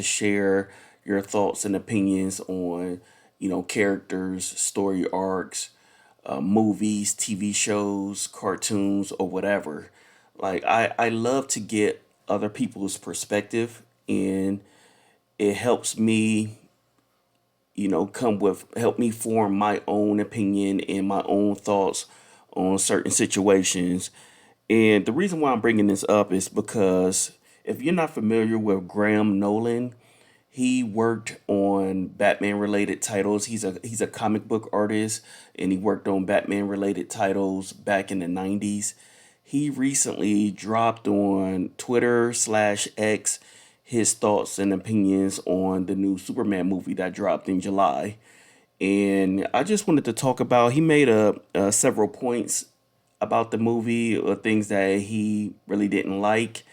share your thoughts and opinions on, characters, story arcs, movies, TV shows, cartoons, or whatever. Like, I love to get other people's perspective, and it helps me, help me form my own opinion and my own thoughts on certain situations. And the reason why I'm bringing this up is because if you're not familiar with Graham Nolan, he worked on Batman related titles. He's a comic book artist, and he worked on Batman related titles back in the 90s. He recently dropped on Twitter slash X his thoughts and opinions on the new Superman movie that dropped in July. And I just wanted to talk about, he made several points about the movie, or things that he really didn't like.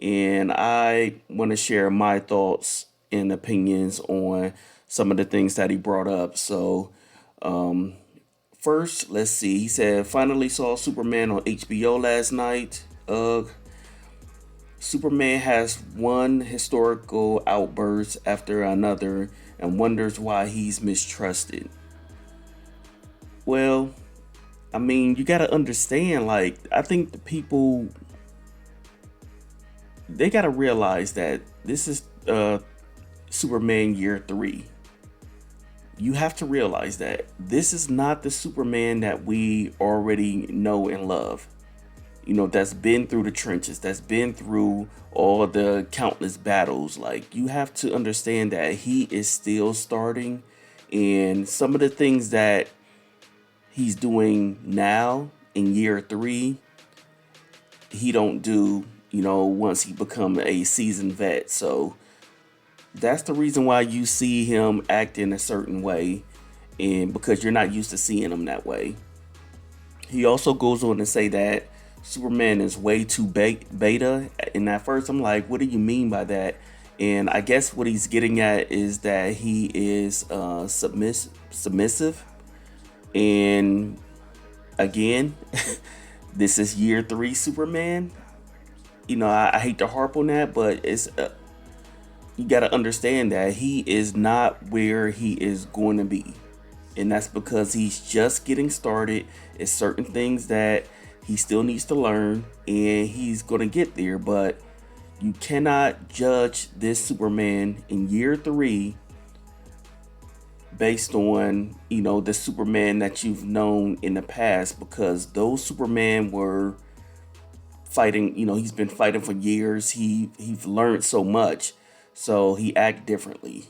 And I want to share my thoughts and opinions on some of the things that he brought up. So, first, let's see. He said, finally saw Superman on HBO last night. Superman has one historical outburst after another and wonders why he's mistrusted. Well, I mean, you got to understand, like, I think the people, they got to realize that this is Superman year three. You have to realize that this is not the Superman that we already know and love. That's been through the trenches, that's been through all of the countless battles. Like, you have to understand that he is still starting, and some of the things that he's doing now in year three, he don't do, once he become a seasoned vet. So that's the reason why you see him act in a certain way, and because you're not used to seeing him that way. He also goes on to say that Superman is way too beta. And at first, I'm like, what do you mean by that? And I guess what he's getting at is that he is submissive. And again, this is year three Superman. I hate to harp on that, but it's you got to understand that he is not where he is going to be. And that's because he's just getting started. It's certain things that he still needs to learn, and he's going to get there. But you cannot judge this Superman in year three based on, the Superman that you've known in the past, because those Superman were fighting, he's been fighting for years. He's learned so much, so he act differently.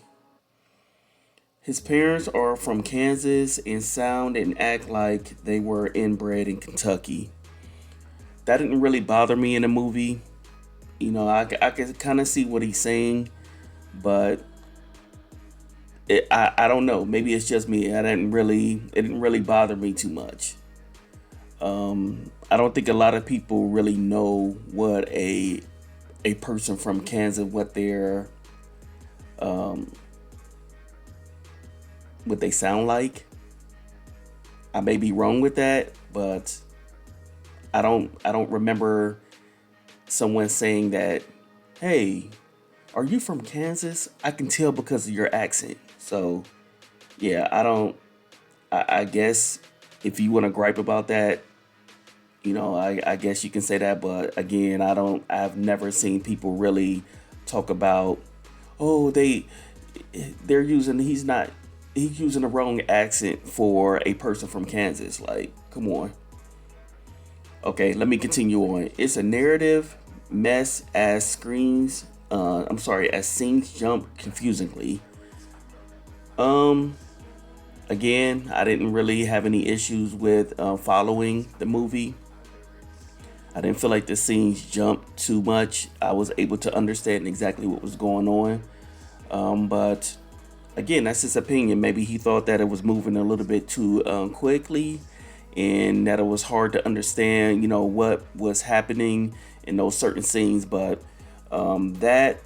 His parents are from Kansas and sound and act like they were inbred in Kentucky. That didn't really bother me in the movie. I can kind of see what he's saying, but I don't know. Maybe it's just me. It didn't really bother me too much. I don't think a lot of people really know what a person from Kansas, um, what they sound like. I may be wrong with that, but I don't remember someone saying that, hey, are you from Kansas? I can tell because of your accent. So yeah, I guess if you want to gripe about that, I guess you can say that. But again, I've never seen people really talk about, oh, they're using, he's using the wrong accent for a person from Kansas. Like, come on. Okay, let me continue on. It's a narrative mess as as scenes jump confusingly. Um, Again, I didn't really have any issues with following the movie. I didn't feel like the scenes jumped too much. I was able to understand exactly what was going on. But again, that's his opinion. Maybe he thought that it was moving a little bit too quickly, and that it was hard to understand, what was happening in those certain scenes. But that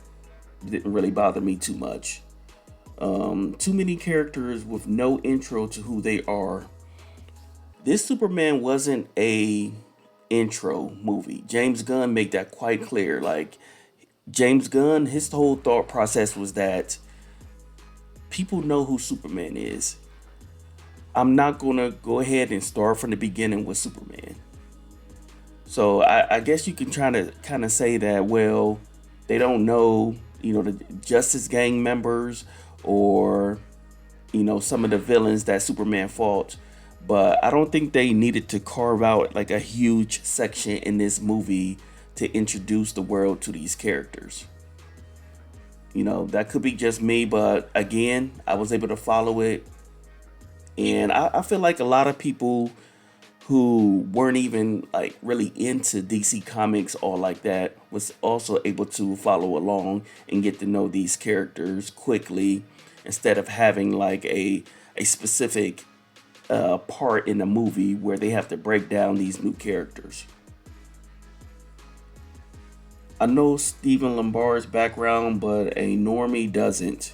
didn't really bother me too much. Too many characters with no intro to who they are. This Superman wasn't a intro movie. James Gunn made that quite clear. Like, James Gunn, his whole thought process was that people know who Superman is. I'm not gonna go ahead and start from the beginning with Superman. So I guess you can try to kind of say that, well, they don't know, the Justice Gang members, or some of the villains that Superman fought. But I don't think they needed to carve out like a huge section in this movie to introduce the world to these characters. That could be just me, but again, I was able to follow it. And I feel like a lot of people who weren't even like really into DC Comics or like that was also able to follow along and get to know these characters quickly, instead of having like a specific part in the movie where they have to break down these new characters. I know Stephen Lombard's background, but a normie doesn't.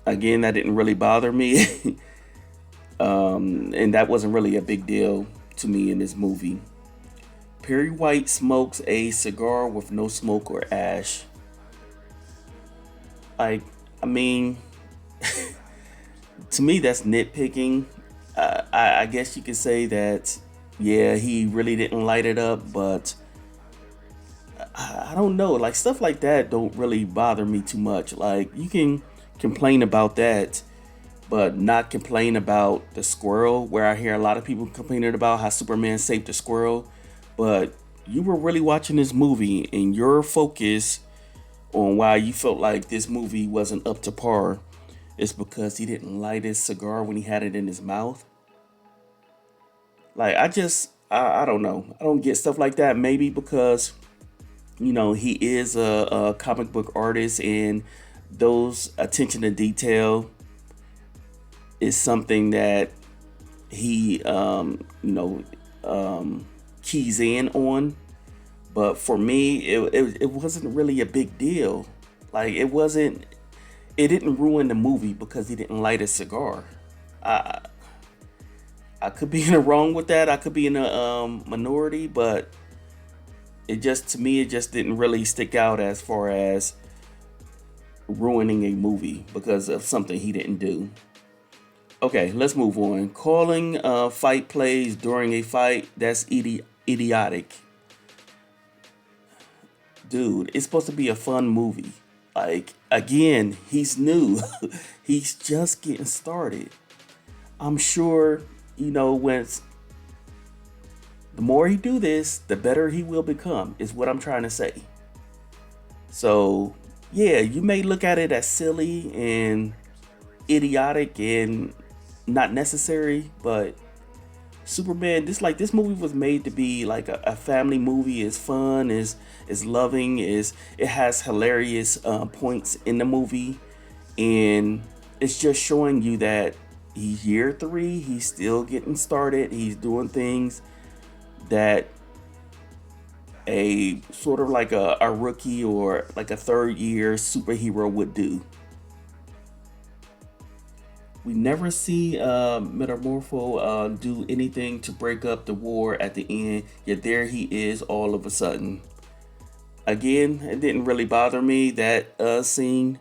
Again, that didn't really bother me. And that wasn't really a big deal to me in this movie. Perry White smokes a cigar with no smoke or ash. Like, I mean, to me, that's nitpicking. I guess you could say that, yeah, he really didn't light it up, but I don't know. Like, stuff like that don't really bother me too much. Like, you can complain about that, but not complain about the squirrel, where I hear a lot of people complaining about how Superman saved the squirrel. But you were really watching this movie, and your focus on why you felt like this movie wasn't up to par is because he didn't light his cigar when he had it in his mouth. Like, I don't know. I don't get stuff like that. Maybe because, he is a comic book artist, and those attention to detail is something that he keys in on. But for me, it wasn't really a big deal. Like, it didn't ruin the movie because he didn't light a cigar. I could be in the wrong with that. I could be in a minority, but to me, it just didn't really stick out as far as ruining a movie because of something he didn't do. Okay, let's move on. Calling fight plays during a fight, that's idiotic. Dude, it's supposed to be a fun movie. Like, again, he's new. He's just getting started. I'm sure, when the more he do this, the better he will become, is what I'm trying to say. So, yeah, you may look at it as silly and idiotic and not necessary, but Superman, this movie was made to be like a family movie. It's fun, is loving, it has hilarious points in the movie, and it's just showing you that he's year 3. He's still getting started. He's doing things that a sort of like a rookie or like a third year superhero would do. We never see Metamorpho do anything to break up the war at the end, yet there he is all of a sudden. Again, it didn't really bother me, that scene.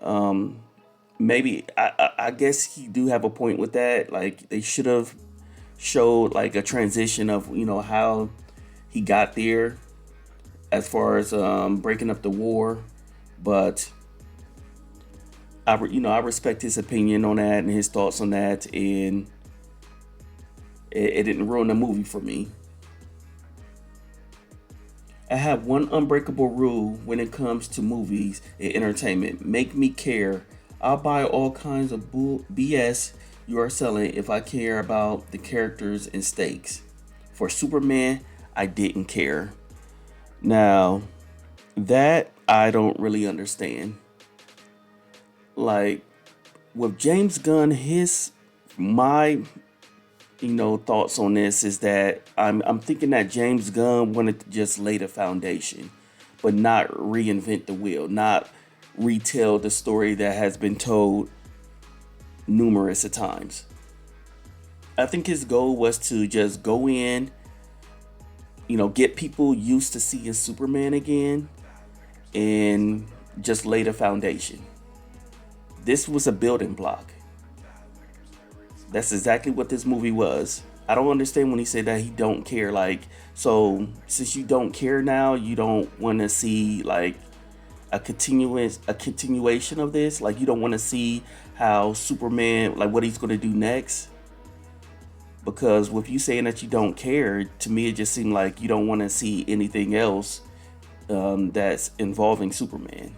Um, Maybe, I guess he do have a point with that. Like, they should have showed like a transition of, how he got there as far as breaking up the war. But I respect his opinion on that and his thoughts on that, and it didn't ruin the movie for me. I have one unbreakable rule when it comes to movies and entertainment: make me care. I'll buy all kinds of BS you are selling if I care about the characters and stakes. For Superman, I didn't care. Now, that I don't really understand. Like, with James Gunn, my thoughts on this is that I'm thinking that James Gunn wanted to just lay the foundation, but not reinvent the wheel, not retell the story that has been told numerous of times. I think his goal was to just go in, get people used to seeing Superman again, and just lay the foundation. This was a building block. That's exactly what this movie was. I don't understand when he said that he don't care. Like, so since you don't care now, you don't want to see like a continuation of this. Like, you don't want to see how Superman, like what he's going to do next. Because with you saying that you don't care, to me it just seemed like you don't want to see anything else that's involving Superman.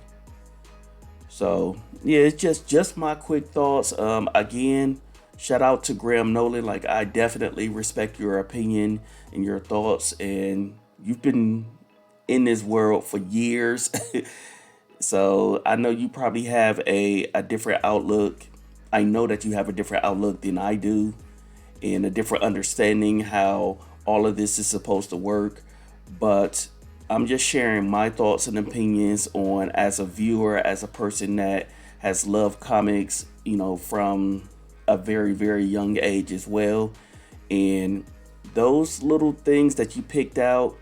So yeah, it's just my quick thoughts. Again, shout out to Graham Nolan. Like, I definitely respect your opinion and your thoughts, and you've been in this world for years. So I know you probably have a different outlook. I know that you have a different outlook than I do, and a different understanding how all of this is supposed to work. But I'm just sharing my thoughts and opinions on, as a viewer, as a person that has loved comics, from a very, very young age as well. And those little things that you picked out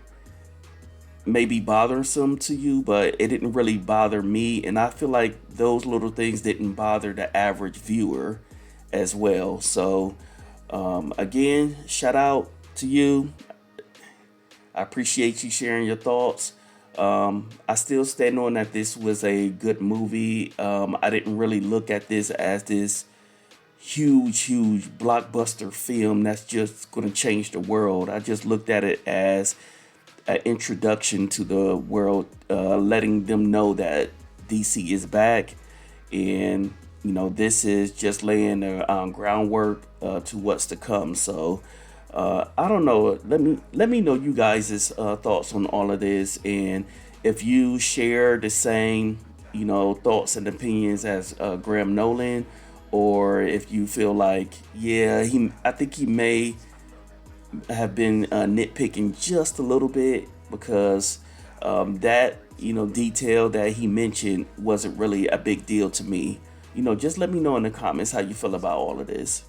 may be bothersome to you, but it didn't really bother me. And I feel like those little things didn't bother the average viewer as well. So, again, shout out to you. I appreciate you sharing your thoughts. I still stand on that this was a good movie. I didn't really look at this as this huge blockbuster film that's just going to change the world. I just looked at it as an introduction to the world, letting them know that DC is back, and this is just laying the groundwork to what's to come. So I don't know. Let me know you guys' thoughts on all of this, and if you share the same thoughts and opinions as Graham Nolan, or if you feel like, yeah, I think he may have been nitpicking just a little bit, because that detail that he mentioned wasn't really a big deal to me. Just let me know in the comments how you feel about all of this.